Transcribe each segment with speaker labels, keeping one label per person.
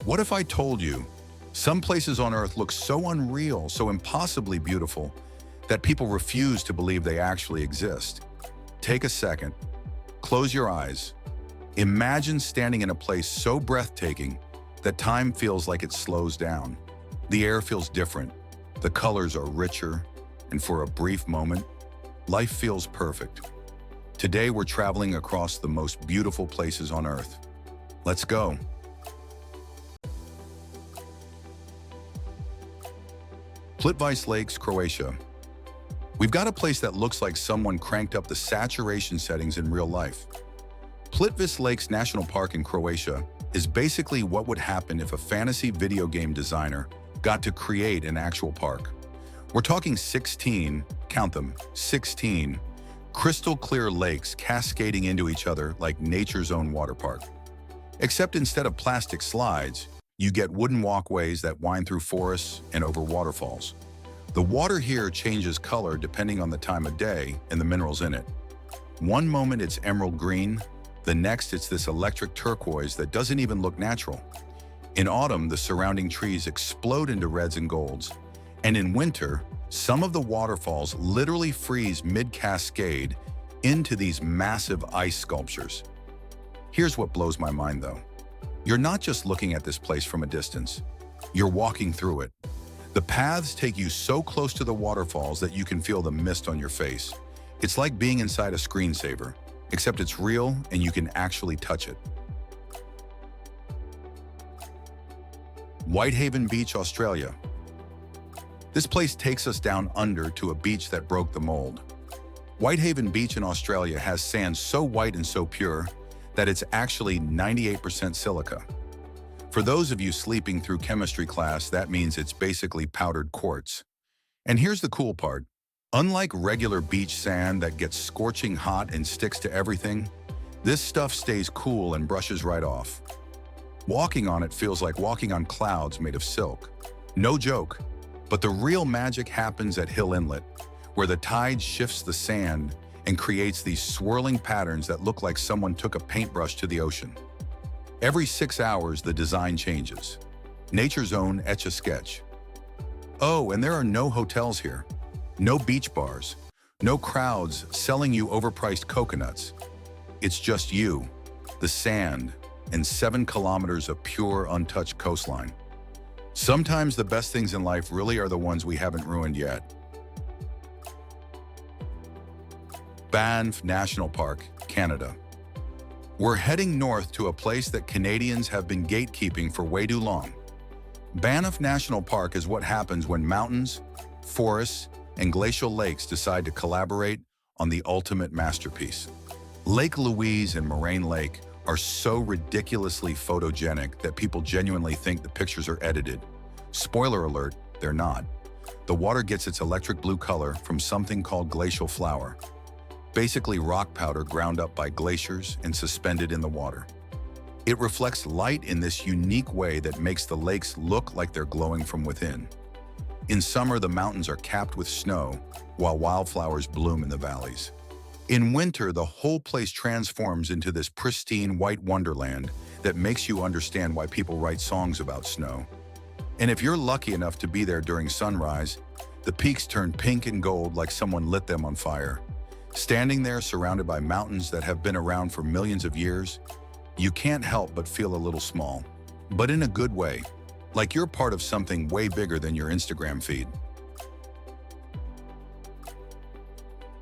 Speaker 1: What if I told you some places on Earth look so unreal, so impossibly beautiful, that people refuse to believe they actually exist? Take a second, close your eyes. Imagine standing in a place so breathtaking that time feels like it slows down. The air feels different, the colors are richer, and for a brief moment, life feels perfect. Today we're traveling across the most beautiful places on Earth. Let's go. Plitvice Lakes, Croatia. We've got a place that looks like someone cranked up the saturation settings in real life. Plitvice Lakes National Park in Croatia is basically what would happen if a fantasy video game designer got to create an actual park. We're talking 16, count them, 16, crystal clear lakes cascading into each other like nature's own water park. Except instead of plastic slides, you get wooden walkways that wind through forests and over waterfalls. The water here changes color depending on the time of day and the minerals in it. One moment it's emerald green, the next it's this electric turquoise that doesn't even look natural. In autumn, the surrounding trees explode into reds and golds. And in winter, some of the waterfalls literally freeze mid-cascade into these massive ice sculptures. Here's what blows my mind though. You're not just looking at this place from a distance, you're walking through it. The paths take you so close to the waterfalls that you can feel the mist on your face. It's like being inside a screensaver, except it's real and you can actually touch it. Whitehaven Beach, Australia. This place takes us down under to a beach that broke the mold. Whitehaven Beach in Australia has sand so white and so pure that it's actually 98% silica. For those of you sleeping through chemistry class, that means it's basically powdered quartz. And here's the cool part. Unlike regular beach sand that gets scorching hot and sticks to everything, this stuff stays cool and brushes right off. Walking on it feels like walking on clouds made of silk. No joke. But the real magic happens at Hill Inlet, where the tide shifts the sand and creates these swirling patterns that look like someone took a paintbrush to the ocean. Every 6 hours, the design changes. Nature's own Etch-a-Sketch. Oh, and there are no hotels here. No beach bars. No crowds selling you overpriced coconuts. It's just you, the sand, and 7 kilometers of pure, untouched coastline. Sometimes the best things in life really are the ones we haven't ruined yet. Banff National Park, Canada. We're heading north to a place that Canadians have been gatekeeping for way too long. Banff National Park is what happens when mountains, forests, and glacial lakes decide to collaborate on the ultimate masterpiece. Lake Louise and Moraine Lake are so ridiculously photogenic that people genuinely think the pictures are edited. Spoiler alert, they're not. The water gets its electric blue color from something called glacial flour, basically rock powder ground up by glaciers and suspended in the water. It reflects light in this unique way that makes the lakes look like they're glowing from within. In summer, the mountains are capped with snow, while wildflowers bloom in the valleys. In winter, the whole place transforms into this pristine white wonderland that makes you understand why people write songs about snow. And if you're lucky enough to be there during sunrise, the peaks turn pink and gold like someone lit them on fire. Standing there surrounded by mountains that have been around for millions of years, you can't help but feel a little small, but in a good way, like you're part of something way bigger than your Instagram feed.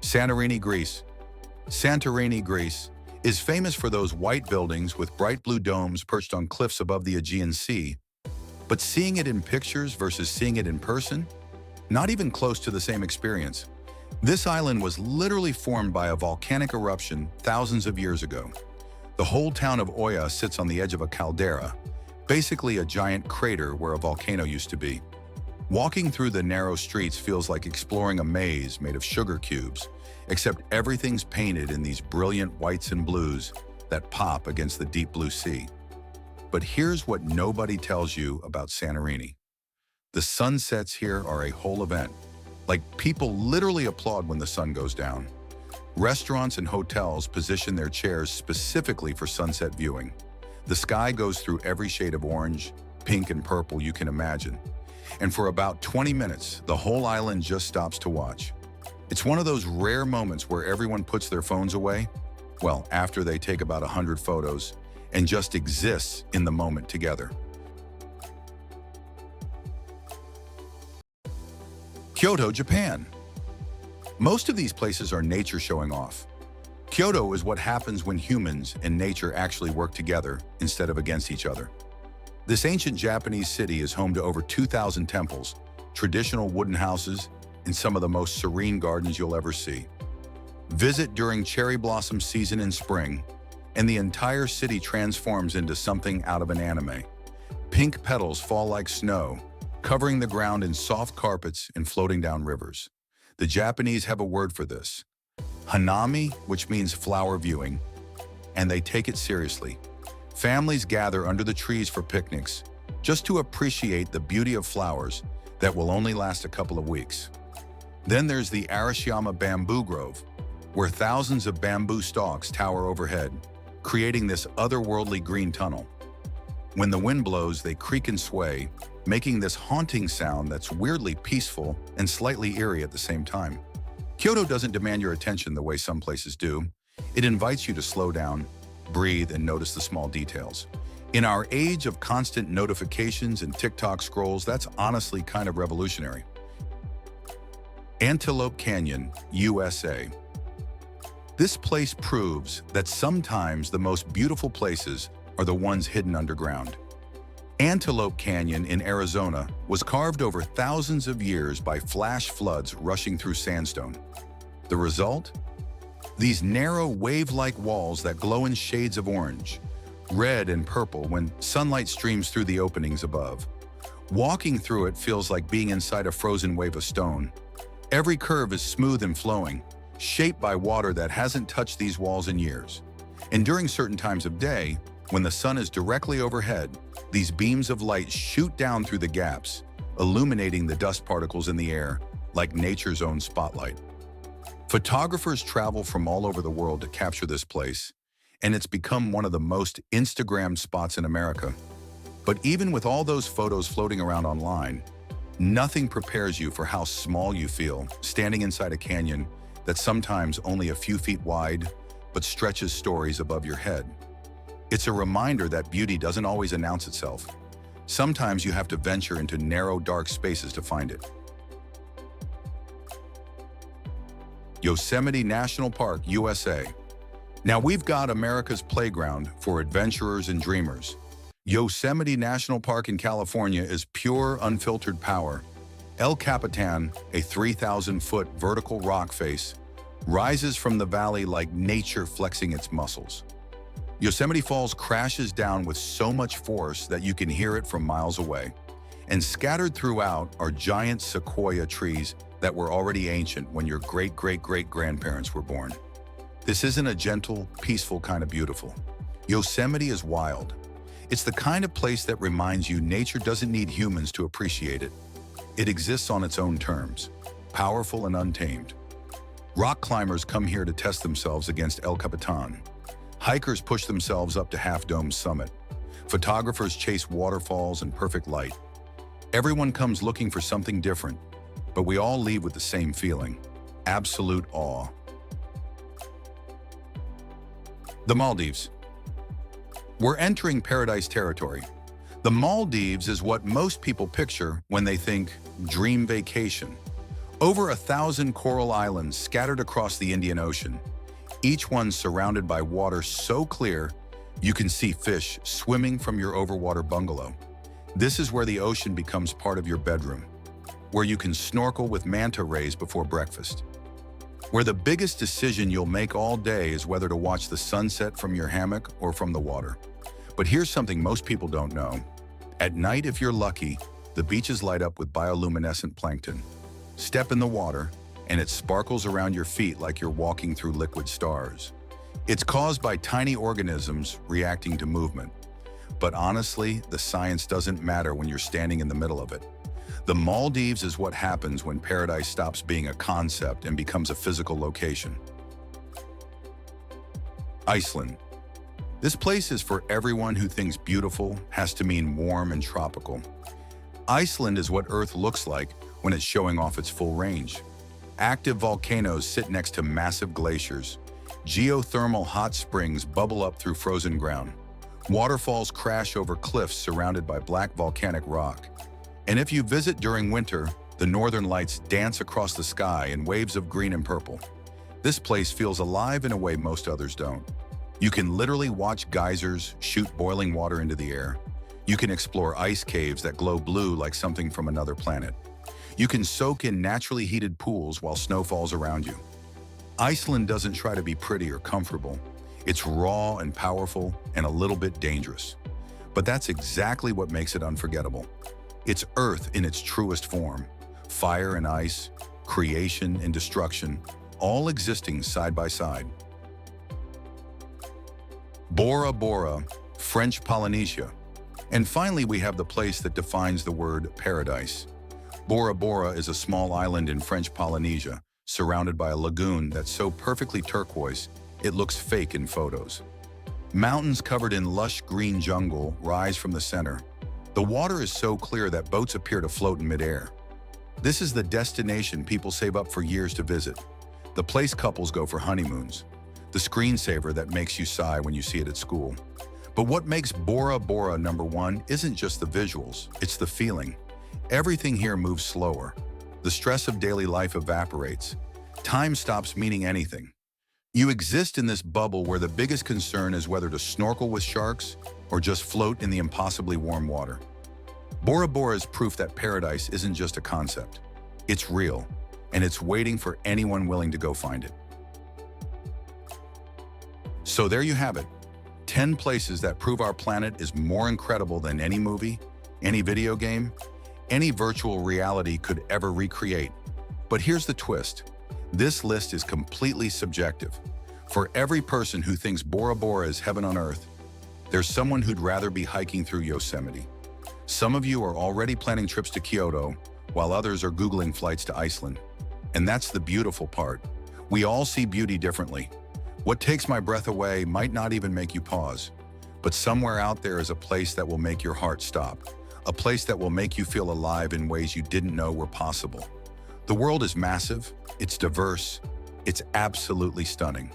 Speaker 1: Santorini, Greece. Santorini, Greece is famous for those white buildings with bright blue domes perched on cliffs above the Aegean Sea. But seeing it in pictures versus seeing it in person, not even close to the same experience. This island was literally formed by a volcanic eruption thousands of years ago. The whole town of Oia sits on the edge of a caldera, basically a giant crater where a volcano used to be. Walking through the narrow streets feels like exploring a maze made of sugar cubes, except everything's painted in these brilliant whites and blues that pop against the deep blue sea. But here's what nobody tells you about Santorini. The sunsets here are a whole event. Like, people literally applaud when the sun goes down. Restaurants and hotels position their chairs specifically for sunset viewing. The sky goes through every shade of orange, pink and purple you can imagine. And for about 20 minutes, the whole island just stops to watch. It's one of those rare moments where everyone puts their phones away, well, after they take about 100 photos, and just exists in the moment together. Kyoto, Japan. Most of these places are nature showing off. Kyoto is what happens when humans and nature actually work together instead of against each other. This ancient Japanese city is home to over 2,000 temples, traditional wooden houses, and some of the most serene gardens you'll ever see. Visit during cherry blossom season in spring, and the entire city transforms into something out of an anime. Pink petals fall like snow, covering the ground in soft carpets and floating down rivers. The Japanese have a word for this, hanami, which means flower viewing, and they take it seriously. Families gather under the trees for picnics, just to appreciate the beauty of flowers that will only last a couple of weeks. Then there's the Arashiyama bamboo grove, where thousands of bamboo stalks tower overhead, creating this otherworldly green tunnel. When the wind blows, they creak and sway, making this haunting sound that's weirdly peaceful and slightly eerie at the same time. Kyoto doesn't demand your attention the way some places do. It invites you to slow down, breathe, and notice the small details. In our age of constant notifications and TikTok scrolls, that's honestly kind of revolutionary. Antelope Canyon, USA. This place proves that sometimes the most beautiful places are the ones hidden underground. Antelope Canyon in Arizona was carved over thousands of years by flash floods rushing through sandstone. The result? These narrow wave-like walls that glow in shades of orange, red and purple when sunlight streams through the openings above. Walking through it feels like being inside a frozen wave of stone. Every curve is smooth and flowing, shaped by water that hasn't touched these walls in years. And during certain times of day, when the sun is directly overhead, these beams of light shoot down through the gaps, illuminating the dust particles in the air like nature's own spotlight. Photographers travel from all over the world to capture this place, and it's become one of the most Instagrammed spots in America. But even with all those photos floating around online, nothing prepares you for how small you feel standing inside a canyon that's sometimes only a few feet wide, but stretches stories above your head. It's a reminder that beauty doesn't always announce itself. Sometimes you have to venture into narrow, dark spaces to find it. Yosemite National Park, USA. Now we've got America's playground for adventurers and dreamers. Yosemite National Park in California is pure, unfiltered power. El Capitan, a 3,000-foot vertical rock face, rises from the valley like nature flexing its muscles. Yosemite Falls crashes down with so much force that you can hear it from miles away. And scattered throughout are giant sequoia trees that were already ancient when your great-great-great-grandparents were born. This isn't a gentle, peaceful kind of beautiful. Yosemite is wild. It's the kind of place that reminds you nature doesn't need humans to appreciate it. It exists on its own terms, powerful and untamed. Rock climbers come here to test themselves against El Capitan. Hikers push themselves up to Half Dome's summit. Photographers chase waterfalls in perfect light. Everyone comes looking for something different, but we all leave with the same feeling, absolute awe. The Maldives. We're entering paradise territory. The Maldives is what most people picture when they think dream vacation. Over 1,000 coral islands scattered across the Indian Ocean, each one surrounded by water so clear you can see fish swimming from your overwater bungalow. This is where the ocean becomes part of your bedroom, where you can snorkel with manta rays before breakfast, where the biggest decision you'll make all day is whether to watch the sunset from your hammock or from the water. But here's something most people don't know. At night, if you're lucky, the beaches light up with bioluminescent plankton. Step in the water, and it sparkles around your feet like you're walking through liquid stars. It's caused by tiny organisms reacting to movement. But honestly, the science doesn't matter when you're standing in the middle of it. The Maldives is what happens when paradise stops being a concept and becomes a physical location. Iceland. This place is for everyone who thinks beautiful has to mean warm and tropical. Iceland is what Earth looks like when it's showing off its full range. Active volcanoes sit next to massive glaciers. Geothermal hot springs bubble up through frozen ground. Waterfalls crash over cliffs surrounded by black volcanic rock. And if you visit during winter, the northern lights dance across the sky in waves of green and purple. This place feels alive in a way most others don't. You can literally watch geysers shoot boiling water into the air. You can explore ice caves that glow blue like something from another planet. You can soak in naturally heated pools while snow falls around you. Iceland doesn't try to be pretty or comfortable. It's raw and powerful and a little bit dangerous. But that's exactly what makes it unforgettable. It's Earth in its truest form. Fire and ice, creation and destruction, all existing side by side. Bora Bora, French Polynesia. And finally, we have the place that defines the word paradise. Bora Bora is a small island in French Polynesia, surrounded by a lagoon that's so perfectly turquoise, it looks fake in photos. Mountains covered in lush green jungle rise from the center. The water is so clear that boats appear to float in midair. This is the destination people save up for years to visit. The place couples go for honeymoons. The screensaver that makes you sigh when you see it at school. But what makes Bora Bora #1 isn't just the visuals, it's the feeling. Everything here moves slower. The stress of daily life evaporates. Time stops meaning anything. You exist in this bubble where the biggest concern is whether to snorkel with sharks or just float in the impossibly warm water. Bora Bora is proof that paradise isn't just a concept. It's real, and it's waiting for anyone willing to go find it. So there you have it. 10 places that prove our planet is more incredible than any movie, any video game, any virtual reality could ever recreate. But here's the twist. This list is completely subjective. For every person who thinks Bora Bora is heaven on earth, there's someone who'd rather be hiking through Yosemite. Some of you are already planning trips to Kyoto, while others are Googling flights to Iceland. And that's the beautiful part. We all see beauty differently. What takes my breath away might not even make you pause. But somewhere out there is a place that will make your heart stop. A place that will make you feel alive in ways you didn't know were possible. The world is massive, it's diverse, it's absolutely stunning.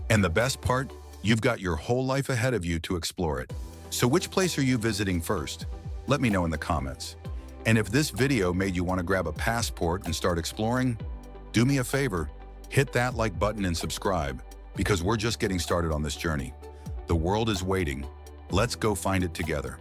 Speaker 1: And the best part, you've got your whole life ahead of you to explore it. So which place are you visiting first? Let me know in the comments. And if this video made you want to grab a passport and start exploring, do me a favor, hit that like button and subscribe, because we're just getting started on this journey. The world is waiting. Let's go find it together.